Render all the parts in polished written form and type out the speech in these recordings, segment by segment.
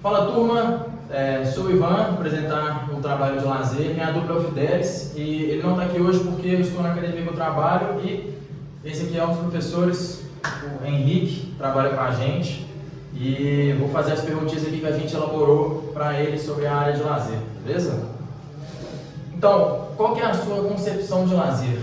Fala turma, sou o Ivan, apresentar o trabalho de lazer. Minha dupla é o Fidelis e ele não está aqui hoje porque eu estou na academia que eu trabalho e esse aqui é um dos professores, o Henrique, trabalha com a gente e vou fazer as perguntinhas aqui que a gente elaborou para ele sobre a área de lazer, beleza? Então, qual que é a sua concepção de lazer?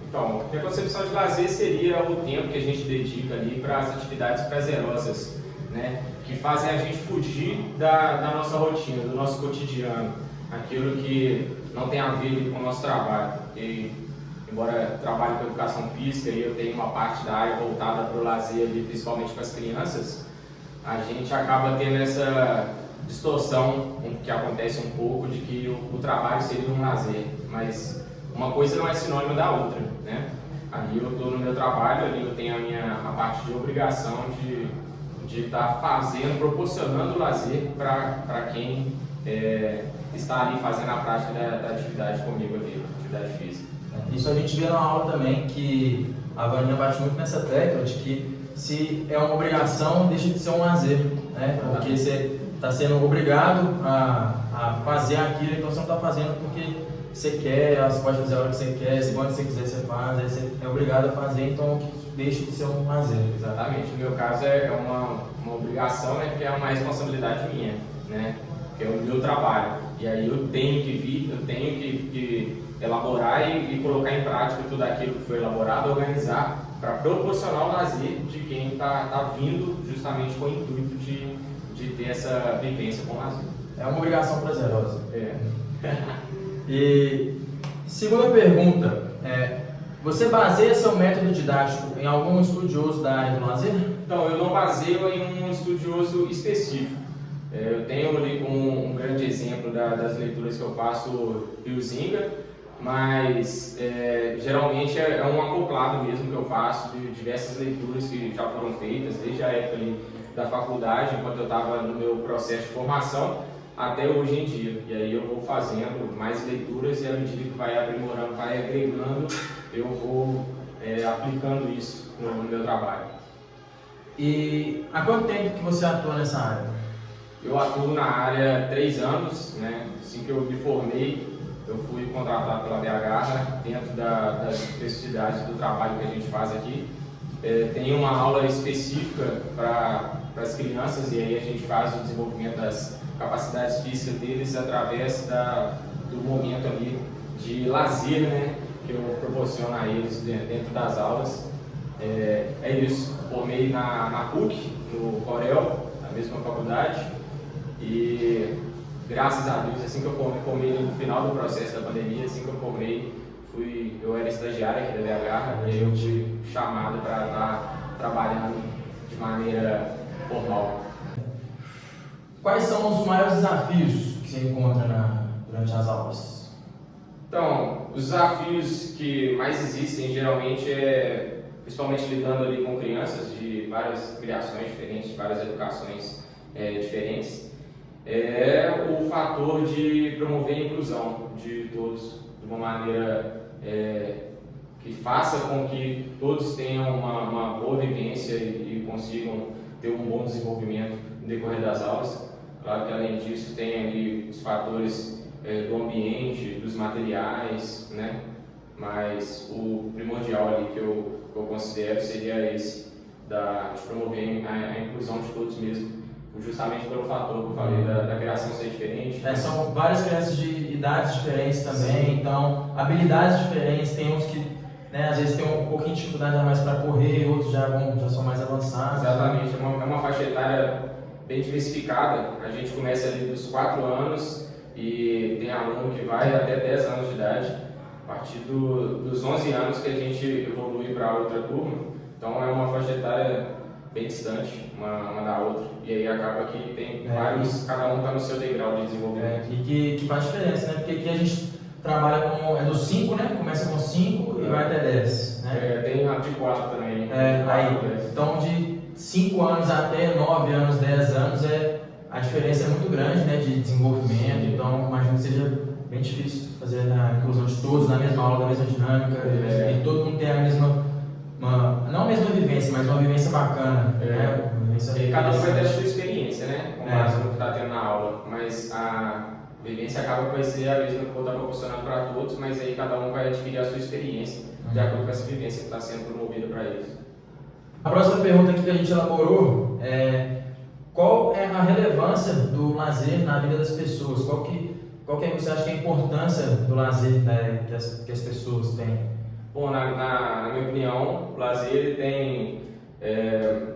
Então, minha concepção de lazer seria o tempo que a gente dedica ali para as atividades prazerosas, né? Que fazem a gente fugir da nossa rotina, do nosso cotidiano, aquilo que não tem a ver com o nosso trabalho. E, embora eu trabalhe com educação física e eu tenho uma parte da área voltada para o lazer ali, principalmente com as crianças, a gente acaba tendo essa distorção que acontece um pouco de que o trabalho seria um lazer, mas uma coisa não é sinônimo da outra, né? Ali eu estou no meu trabalho, ali eu tenho a parte de obrigação de estar proporcionando lazer para quem está ali fazendo a prática da atividade comigo ali, atividade física. Isso a gente vê na aula também, que a Vaninha bate muito nessa tecla de que se é uma obrigação, deixa de ser um lazer, né? Porque você está sendo obrigado a fazer aquilo, então você não está fazendo porque você quer, você pode fazer a hora que você quer, se quando você quiser você faz, aí você é obrigado a fazer, então deixa de ser um lazer. Exatamente, no meu caso é uma obrigação, né, porque é uma responsabilidade minha, né, que é o meu trabalho, e aí eu tenho que elaborar e colocar em prática tudo aquilo que foi elaborado, organizar para proporcionar o lazer de quem está vindo justamente com o intuito de ter essa vivência com o lazer. É uma obrigação prazerosa. É. E segunda pergunta, você baseia seu método didático em algum estudioso da área do lazer? Então, eu não baseio em um estudioso específico. Eu tenho ali como um grande exemplo das leituras que eu faço Huizinga, mas geralmente é um acoplado mesmo que eu faço de diversas leituras que já foram feitas desde a época ali da faculdade, enquanto eu estava no meu processo de formação, até hoje em dia. E aí eu vou fazendo mais leituras e à medida que vai aprimorando, vai agregando, eu vou aplicando isso no meu trabalho. E há quanto tempo que você atua nessa área? Eu atuo na área há 3 anos, né? Assim que eu me formei, eu fui contratado pela BH dentro das especificidades do trabalho que a gente faz aqui. Tem uma aula específica para as crianças e aí a gente faz o desenvolvimento das capacidades físicas deles através do momento ali de lazer, né, que eu proporciono a eles dentro das aulas. É isso, formei na PUC, no Corel, na mesma faculdade, e graças a Deus, assim que eu formei no final do processo da pandemia, assim que eu formei, eu era estagiário aqui da BH e aí eu fui chamado para estar trabalhando de maneira formal. Quais são os maiores desafios que você encontra durante as aulas? Então, os desafios que mais existem geralmente principalmente lidando ali com crianças de várias criações diferentes, várias educações diferentes, é o fator de promover a inclusão de todos de uma maneira que faça com que todos tenham uma boa vivência e consigam ter um bom desenvolvimento no decorrer das aulas. Claro que além disso tem ali os fatores do ambiente, dos materiais, né? Mas o primordial ali que eu considero seria esse, de promover a inclusão de todos mesmo, justamente pelo fator que eu falei da criação ser diferente. São várias crianças de idades diferentes também, sim. Então habilidades diferentes, tem uns que às vezes tem um pouquinho de dificuldade a mais para correr, outros já são mais avançados. Exatamente, é uma faixa etária bem diversificada. A gente começa ali dos 4 anos e tem aluno que vai até 10 anos de idade. A partir dos 11 anos que a gente evolui para outra turma. Então é uma faixa etária bem distante uma da outra. E aí acaba que tem vários, cada um está no seu degrau de desenvolvimento. E que faz diferença, né? Porque aqui a gente trabalha dos 5, né? Começa com 5 e vai até 10. Né? Tem a de 4 também. Então de 5 anos até 9 anos, 10 anos, a diferença é muito grande, né? De desenvolvimento. Então imagino que seja bem difícil fazer a inclusão de todos na mesma aula, na mesma dinâmica, e todo mundo tem a mesma, não a mesma vivência, mas uma vivência bacana. Né? Cada um vai ter a sua experiência. experiência, né? Com base no que está tendo na aula, mas a vivência acaba que vai ser a mesma que eu vou estar proporcionando para todos, mas aí cada um vai adquirir a sua experiência de acordo com essa vivência que está sendo promovida para eles. A próxima pergunta aqui que a gente elaborou é: qual é a relevância do lazer na vida das pessoas? Qual que você acha que é a importância do lazer, né, que as pessoas têm? Bom, na minha opinião, o lazer ele tem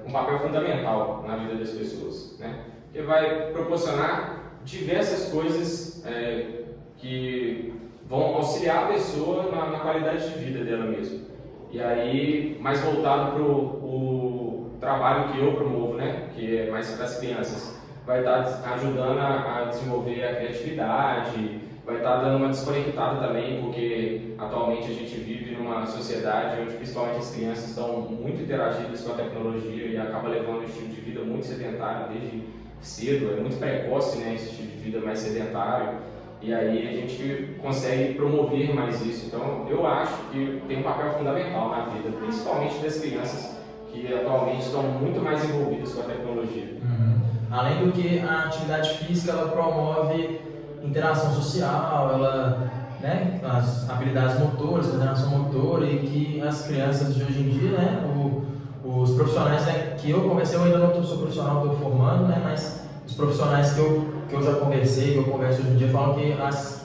um papel fundamental na vida das pessoas, né? Que vai proporcionar diversas coisas que vão auxiliar a pessoa na qualidade de vida dela mesma. E aí, mais voltado para o trabalho que eu promovo, né? Que é mais para as crianças, vai estar ajudando a desenvolver a criatividade, vai estar dando uma desconectada também, porque atualmente a gente vive numa sociedade onde principalmente as crianças estão muito interagidas com a tecnologia e acaba levando um estilo de vida muito sedentário desde cedo, é muito precoce, né, esse estilo de vida mais sedentário, e aí a gente consegue promover mais isso. Então eu acho que tem um papel fundamental na vida, principalmente das crianças que atualmente estão muito mais envolvidas com a tecnologia. Além do que a atividade física, ela promove interação social, ela, né, as habilidades motoras, coordenação motora, e que as crianças de hoje em dia, né, os profissionais, né, que eu conversei, eu ainda não sou profissional, estou formando, né, mas os profissionais que eu já conversei, que eu converso hoje em dia, falam que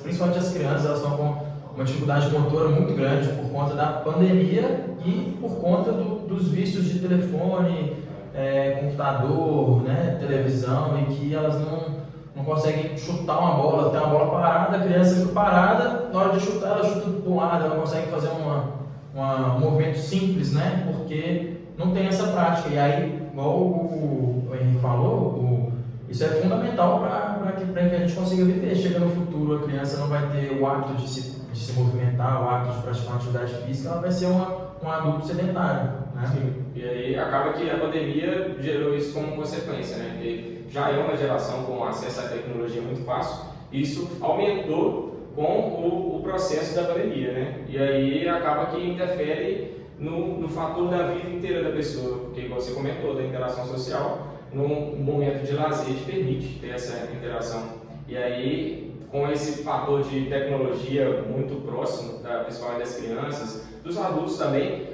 principalmente as crianças, elas estão com uma dificuldade motora muito grande por conta da pandemia e por conta dos vícios de telefone, computador, né, televisão, e que elas não conseguem chutar uma bola, tem uma bola parada, a criança fica parada, na hora de chutar ela chuta do lado, ela consegue fazer um movimento simples, né, porque não tem essa prática. E aí, igual o Henrique falou, isso é fundamental para que a gente consiga viver. Chega no futuro, a criança não vai ter o hábito de se movimentar, o hábito de praticar uma atividade física, ela vai ser um adulto sedentário, né? Sim. E aí acaba que a pandemia gerou isso como consequência, né? Porque já é uma geração com acesso à tecnologia muito fácil, e isso aumentou com o processo da pandemia, né? E aí acaba que interfere no fator da vida inteira da pessoa, porque igual você comentou, da interação social, num momento de lazer te permite ter essa interação. E aí, com esse fator de tecnologia muito próximo, principalmente das crianças, dos adultos também,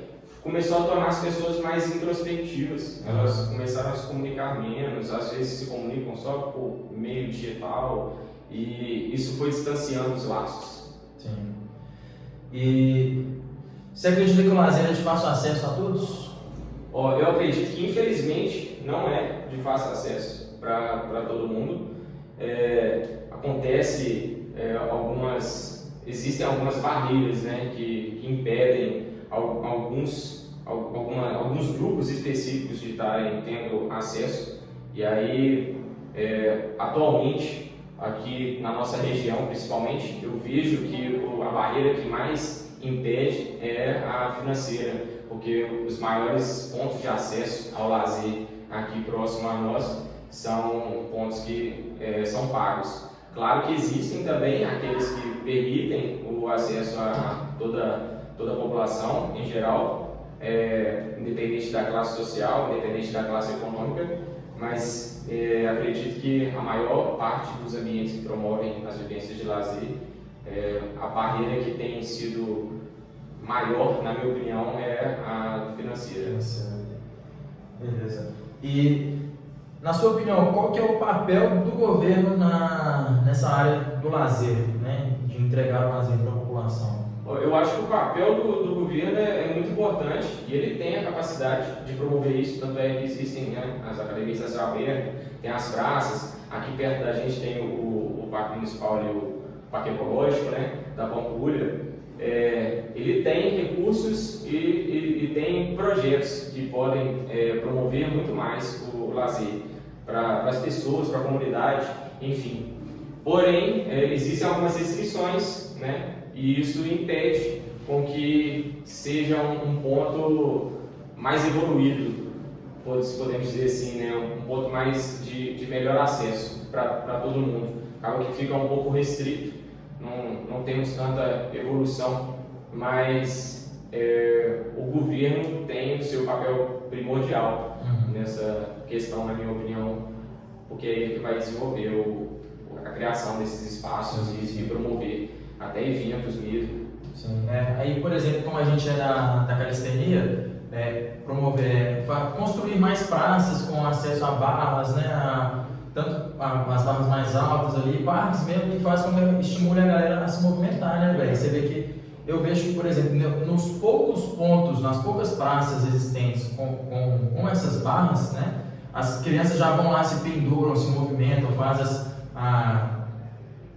começou a tornar as pessoas mais introspectivas. Elas começaram a se comunicar menos, às vezes se comunicam só por meio digital, e isso foi distanciando os laços. Sim. E você acredita que o lazer é de fácil acesso a todos? Eu acredito que, infelizmente, não é de fácil acesso para todo mundo. Existem algumas barreiras, né, que impedem alguns grupos específicos de estarem tendo acesso. E aí, atualmente, aqui na nossa região, principalmente, eu vejo que a barreira que mais impede é a financeira, porque os maiores pontos de acesso ao lazer aqui próximo a nós são pontos que são pagos. Claro que existem também aqueles que permitem o acesso a toda a população em geral, independente da classe social, independente da classe econômica, mas acredito que a maior parte dos ambientes que promovem as vivências de lazer, a barreira que tem sido maior, na minha opinião, é a financeira. Beleza. E, na sua opinião, qual que é o papel do governo nessa área do lazer, né? De entregar o lazer para a população? Eu acho que o papel do governo é muito importante, e ele tem a capacidade de promover isso, tanto é que existem, né, as academias a céu aberto, tem as praças, aqui perto da gente tem o Parque Municipal e o Parque Ecológico, né, da Pampulha. Ele tem recursos e tem projetos que podem promover muito mais o lazer para as pessoas, para a comunidade, enfim. Porém, existem algumas restrições, né? E isso impede com que seja um ponto mais evoluído, podemos dizer assim, né? Um ponto mais de melhor acesso para todo mundo. Acaba que fica um pouco restrito, não temos tanta evolução, mas o governo tem o seu papel primordial nessa questão, na minha opinião. porque é ele que vai desenvolver a criação desses espaços e promover até eventos mesmo. Sim. Aí, por exemplo, como a gente é da calistenia, construir mais praças com acesso a barras, né, tanto as barras mais altas ali, barras mesmo que fazem com que estimule a galera a se movimentar, né, velho? Você vê que eu vejo que, por exemplo, nos poucos pontos, nas poucas praças existentes com essas barras, né, as crianças já vão lá, se penduram, se movimentam, fazem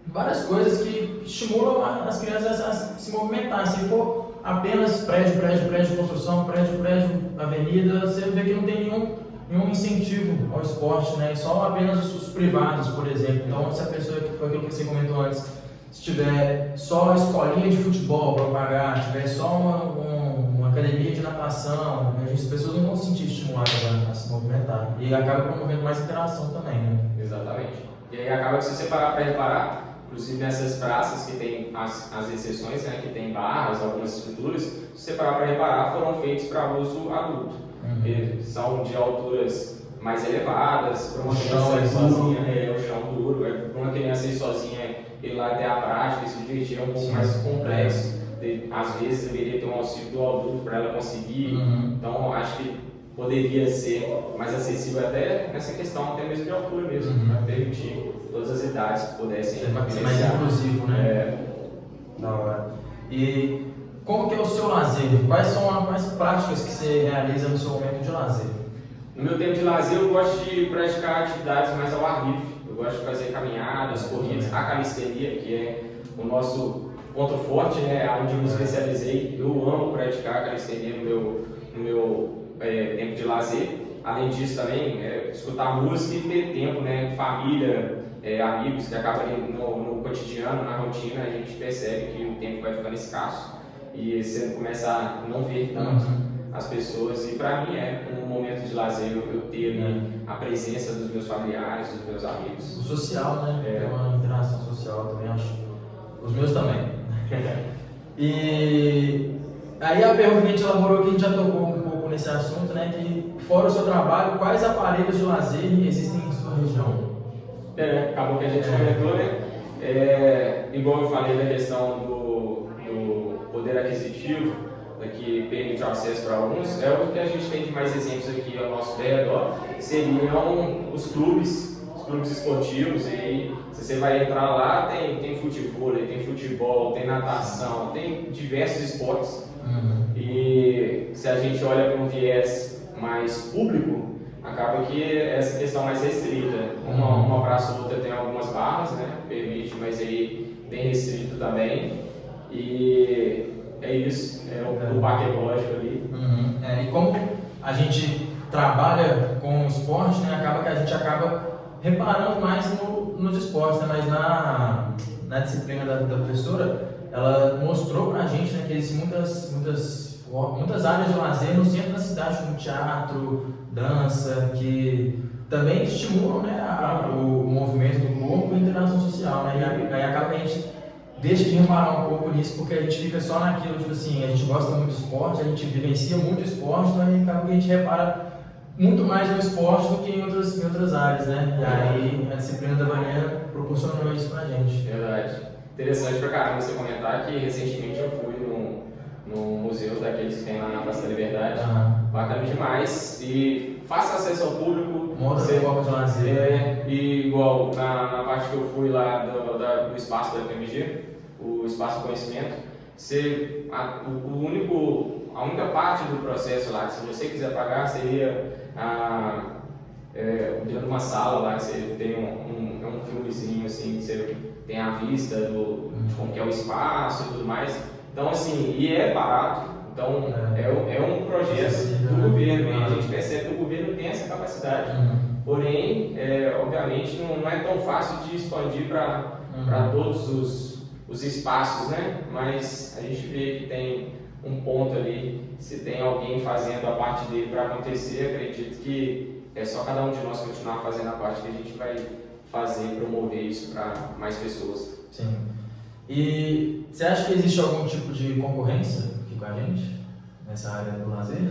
várias coisas que estimulam as crianças a se movimentar. Se for apenas prédio de construção, prédio, avenida, você vê que não tem nenhum incentivo ao esporte, né? Só apenas os privados, por exemplo. Então, se a pessoa, que foi aquilo que você comentou antes, se tiver só a escolinha de futebol para pagar, tiver só uma academia de natação, as pessoas não vão se sentir estimuladas a se movimentar. E acaba promovendo mais interação também, né? Exatamente. E aí acaba que se você parar para reparar, inclusive nessas praças que tem as exceções, né, que tem barras, algumas estruturas, se você parar para reparar, foram feitos para uso adulto. Porque são de alturas mais elevadas, para uma criança ir sozinha, o chão duro, para uma criança ir sozinha, ir lá ter a prática, se divertir é um pouco mais complexo. Às vezes deveria ter um auxílio do adulto para ela conseguir. Então acho que poderia ser mais acessível até nessa questão, até mesmo de altura mesmo, para permitir todas as idades que pudessem ser mais inclusivo, né? Da hora. E como que é o seu lazer? Quais são as práticas que você realiza no seu momento de lazer? No meu tempo de lazer eu gosto de praticar atividades mais ao ar livre. Eu gosto de fazer caminhadas, corridas, a calistenia, que é o nosso ponto forte, né? Onde eu me especializei. Eu amo praticar a calistenia no meu tempo de lazer. Além disso também, escutar música e ter tempo, né? Família, amigos, que acaba ali no cotidiano, na rotina, a gente percebe que o tempo vai ficando escasso e você começa a não ver tanto as pessoas. E para mim é um momento de lazer eu ter ali a presença dos meus familiares, dos meus amigos. O social, né? É uma interação social também, acho. Os meus também. E aí a pergunta que a gente elaborou aqui, a gente já tocou um pouco nesse assunto, né? Que fora o seu trabalho, quais aparelhos de lazer existem em sua região? Acabou que a gente comentou, né? Igual eu falei da questão do poder aquisitivo, que permite o acesso para alguns, é o que a gente tem de mais exemplos aqui ao nosso redor, seriam os clubes esportivos. E aí, se você vai entrar lá, tem futebol, tem futebol, tem natação, tem diversos esportes. E se a gente olha para um viés mais público, acaba que essa questão mais restrita. Uma praça ou outra tem algumas barras, né? Permite, mas aí bem restrito também. E é isso, o parque ecológico ali. E como a gente trabalha com o esporte, né? Acaba que a gente reparando mais nos esportes, né? Mas na disciplina da professora, ela mostrou pra gente, né, que existem muitas áreas de lazer no centro da cidade, como teatro, dança, que também estimulam, né, o movimento do corpo e a interação social, né? E aí acaba que a gente deixa de reparar um pouco nisso, porque a gente fica só naquilo, tipo assim, a gente gosta muito do esporte, a gente vivencia muito o esporte, então aí acaba que a gente repara muito mais no esporte do que em outras áreas, né? E aí a disciplina da Vânia proporcionou isso pra gente. Verdade. Interessante pra caramba você comentar que recentemente eu fui no museu daqueles que tem lá na Praça da Liberdade. Bacana demais. E faça acesso ao público. Uma outra forma de lazer. E igual na parte que eu fui lá do espaço da FMG, o espaço de conhecimento, a única parte do processo lá que se você quiser pagar seria dentro de uma sala lá que você tem um filmezinho assim, que você tem a vista de como que é o espaço e tudo mais. Então assim, e é barato. Então é um projeto do governo e a gente percebe que o governo tem essa capacidade. Porém, obviamente não é tão fácil de expandir para todos os espaços, né? Mas a gente vê que tem um ponto ali, se tem alguém fazendo a parte dele para acontecer, acredito que é só cada um de nós continuar fazendo a parte que a gente vai fazer, promover isso para mais pessoas. Sim. E você acha que existe algum tipo de concorrência aqui com a gente, nessa área do lazer?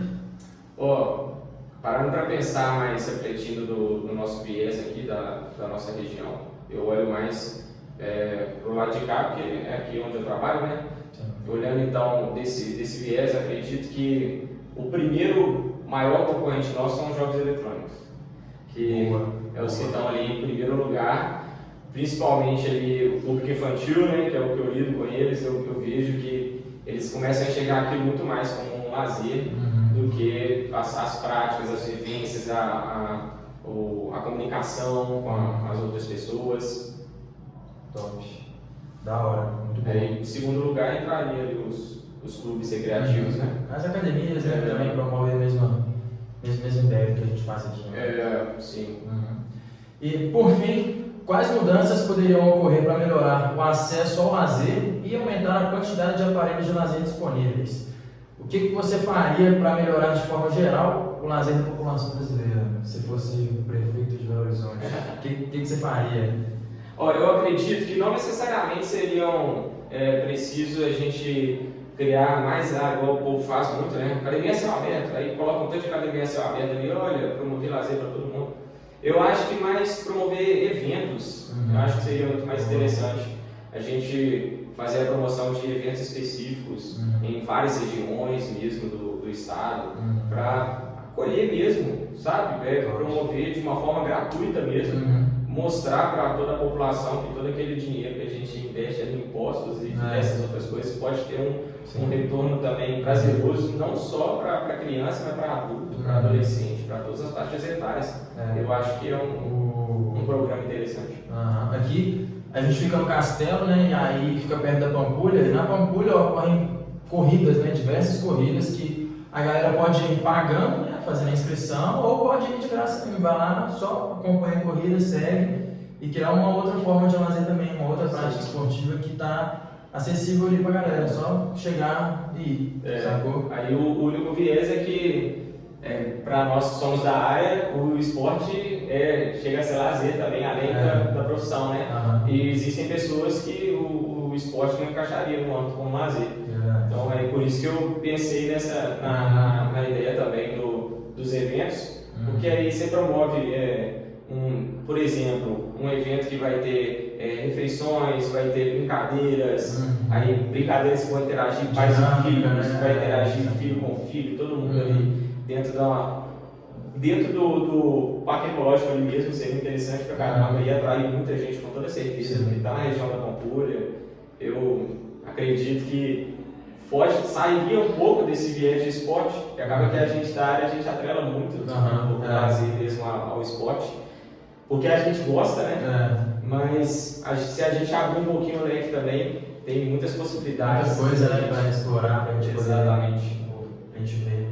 Parando para pensar mais, refletindo do nosso viés aqui, da nossa região, eu olho mais para o lado de cá, porque é aqui onde eu trabalho, né? Olhando então desse viés, acredito que o primeiro maior concorrente nosso são os jogos eletrônicos, que é os que estão ali em primeiro lugar, principalmente ali o público infantil, né, que é o que eu lido com eles, eu vejo que eles começam a enxergar aquilo muito mais como um lazer do que as práticas, as vivências, a comunicação com as outras pessoas. Top. Da hora, muito bom. Em segundo lugar, entraria ali os clubes recreativos, né? As academias, né, também promovem a mesma ideia que a gente faz aqui. Né? Sim. E, por fim, quais mudanças poderiam ocorrer para melhorar o acesso ao lazer e aumentar a quantidade de aparelhos de lazer disponíveis? O que você faria para melhorar de forma geral o lazer da população brasileira, se fosse o prefeito de Belo Horizonte? O que você faria? Olha, eu acredito que não necessariamente seriam preciso a gente criar mais área, igual o povo faz muito, né? Academia a céu aberto, aí coloca um tanto de academia a céu aberto ali, olha, promover lazer para todo mundo. Eu acho que mais promover eventos, eu acho que seria muito mais interessante a gente fazer a promoção de eventos específicos em várias regiões mesmo do estado, para acolher mesmo, sabe? Promover de uma forma gratuita mesmo. Mostrar para toda a população que todo aquele dinheiro que a gente investe em impostos e essas outras coisas pode ter um retorno também prazeroso, não só para criança, mas para adulto, para adolescente, para todas as faixas etárias. Eu acho que é um programa interessante. Aqui a gente fica no Castelo, né, e aí fica perto da Pampulha, e na Pampulha ocorrem corridas, né, diversas corridas que a galera pode ir pagando, né, fazendo a inscrição, ou pode ir de graça também, vai lá, só acompanha a corrida, segue, e criar uma outra forma de lazer também, uma outra prática esportiva que está acessível ali pra galera, só chegar e ir, sacou? Aí o único viés é que, para nós que somos da área, o esporte chega a ser lazer também, além da profissão, né? E existem pessoas que o esporte não encaixaria no âmbito como lazer. Então é por isso que eu pensei na ideia também dos eventos, porque aí você promove, por exemplo, um evento que vai ter refeições, vai ter brincadeiras, aí brincadeiras que vão interagir pais e filhos, vai interagir filho com filho, todo mundo ali dentro do parque ecológico ali mesmo, seria interessante pra caramba, e atrair muita gente com toda certeza, que está na região da Pampulha. Eu acredito que sairia um pouco desse viés de esporte, que acaba que a gente da área, a gente atrela muito o lazer mesmo ao esporte, porque a gente gosta, né? Mas se a gente abrir um pouquinho o leque também, tem muitas possibilidades. Muita coisa, né, para explorar, para a gente poder, pra gente ver.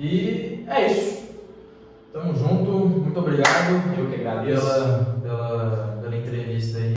E é isso. Tamo junto, muito obrigado. Eu que agradeço pela entrevista aí.